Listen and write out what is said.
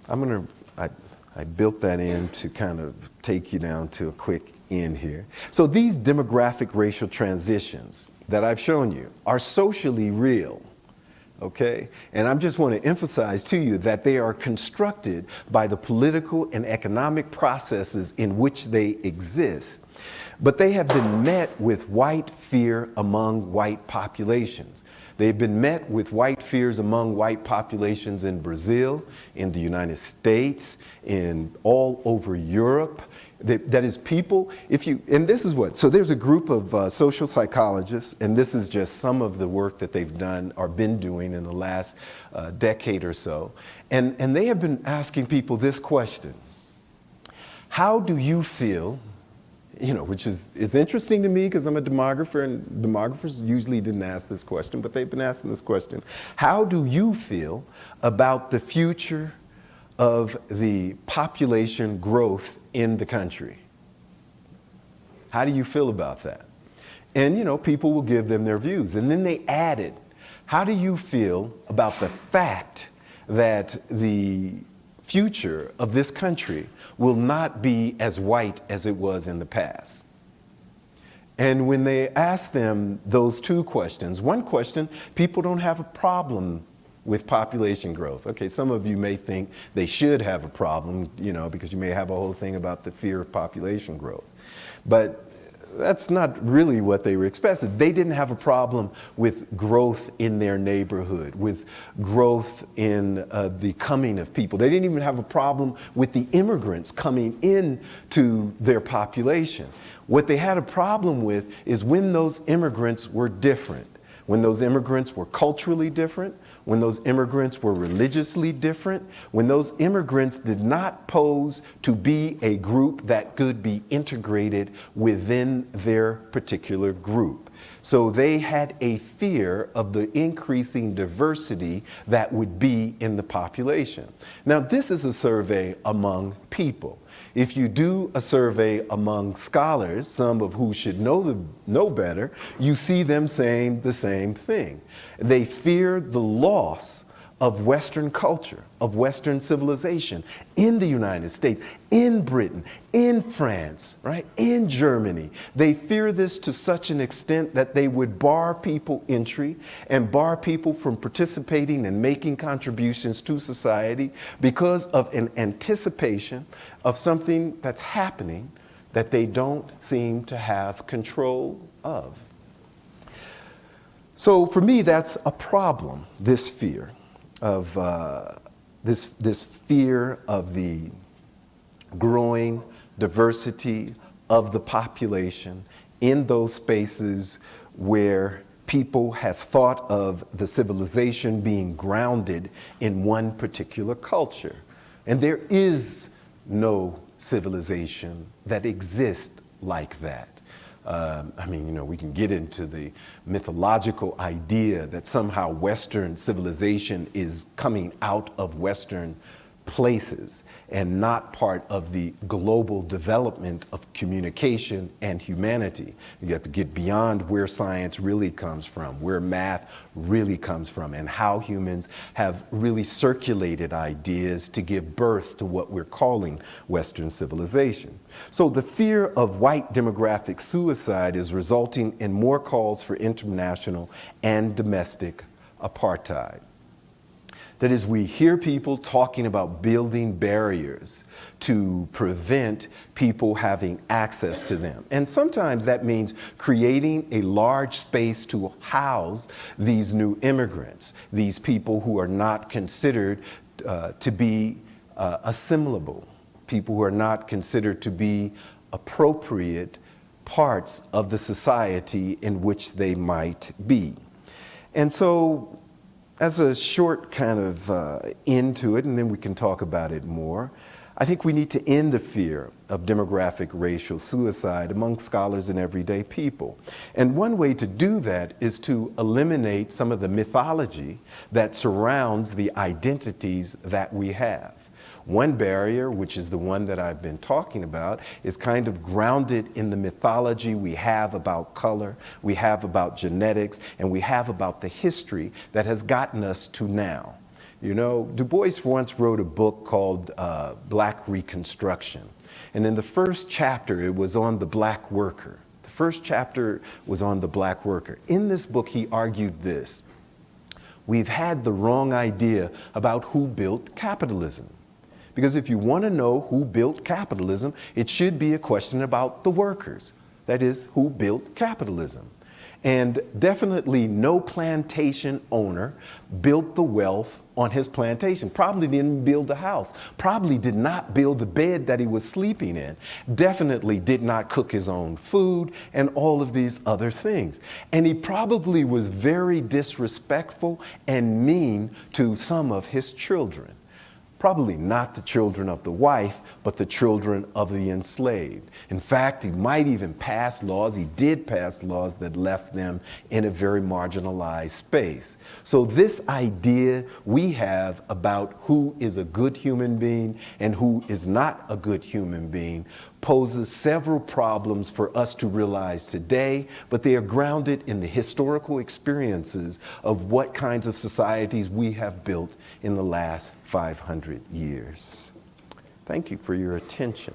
I built that in to kind of take you down to a quick end here. So these demographic racial transitions that I've shown you are socially real. Okay? And I just want to emphasize to you that they are constructed by the political and economic processes in which they exist. But they have been met with white fear among white populations. They've been met with white fears among white populations in Brazil, in the United States, in all over Europe. That is people, and this is what, so there's a group of social psychologists, and this is just some of the work that they've done or been doing in the last decade or so. And they have been asking people this question: how do you feel, which is interesting to me because I'm a demographer, and demographers usually didn't ask this question, but they've been asking this question. How do you feel about the future of the population growth in the country? How do you feel about that? And people will give them their views. And then they added, how do you feel about the fact that the future of this country will not be as white as it was in the past? And when they ask them those two questions, one question, people don't have a problem with population growth. Okay, some of you may think they should have a problem, because you may have a whole thing about the fear of population growth. But that's not really what they were expecting. They didn't have a problem with growth in their neighborhood, with growth in the coming of people. They didn't even have a problem with the immigrants coming into their population. What they had a problem with is when those immigrants were different, when those immigrants were culturally different, when those immigrants were religiously different, when those immigrants did not pose to be a group that could be integrated within their particular group. So they had a fear of the increasing diversity that would be in the population. Now, this is a survey among people. If you do a survey among scholars, some of who should know better, you see them saying the same thing. They fear the loss of Western culture, of Western civilization in the United States, in Britain, in France, right, in Germany. They fear this to such an extent that they would bar people entry and bar people from participating and making contributions to society because of an anticipation of something that's happening that they don't seem to have control of. So for me, that's a problem, this fear of this fear of the growing diversity of the population in those spaces where people have thought of the civilization being grounded in one particular culture. And there is no civilization that exists like that. We can get into the mythological idea that somehow Western civilization is coming out of Western places and not part of the global development of communication and humanity. You have to get beyond where science really comes from, where math really comes from, and how humans have really circulated ideas to give birth to what we're calling Western civilization. So the fear of white demographic suicide is resulting in more calls for international and domestic apartheid. That is, we hear people talking about building barriers to prevent people having access to them. And sometimes that means creating a large space to house these new immigrants, these people who are not considered to be assimilable, people who are not considered to be appropriate parts of the society in which they might be. And so, as a short kind of end to it, and then we can talk about it more, I think we need to end the fear of demographic racial suicide among scholars and everyday people. And one way to do that is to eliminate some of the mythology that surrounds the identities that we have. One barrier, which is the one that I've been talking about, is kind of grounded in the mythology we have about color, we have about genetics, and we have about the history that has gotten us to now. You know, Du Bois once wrote a book called Black Reconstruction. And in the first chapter, it was on the black worker. The first chapter was on the black worker. In this book, he argued this: we've had the wrong idea about who built capitalism. Because if you want to know who built capitalism, it should be a question about the workers. That is, who built capitalism. And definitely no plantation owner built the wealth on his plantation. Probably didn't build the house. Probably did not build the bed that he was sleeping in. Definitely did not cook his own food and all of these other things. And he probably was very disrespectful and mean to some of his children. Probably not the children of the wife, but the children of the enslaved. In fact, he might even pass laws, he did pass laws that left them in a very marginalized space. So this idea we have about who is a good human being and who is not a good human being poses several problems for us to realize today, but they are grounded in the historical experiences of what kinds of societies we have built in the last 500 years. Thank you for your attention.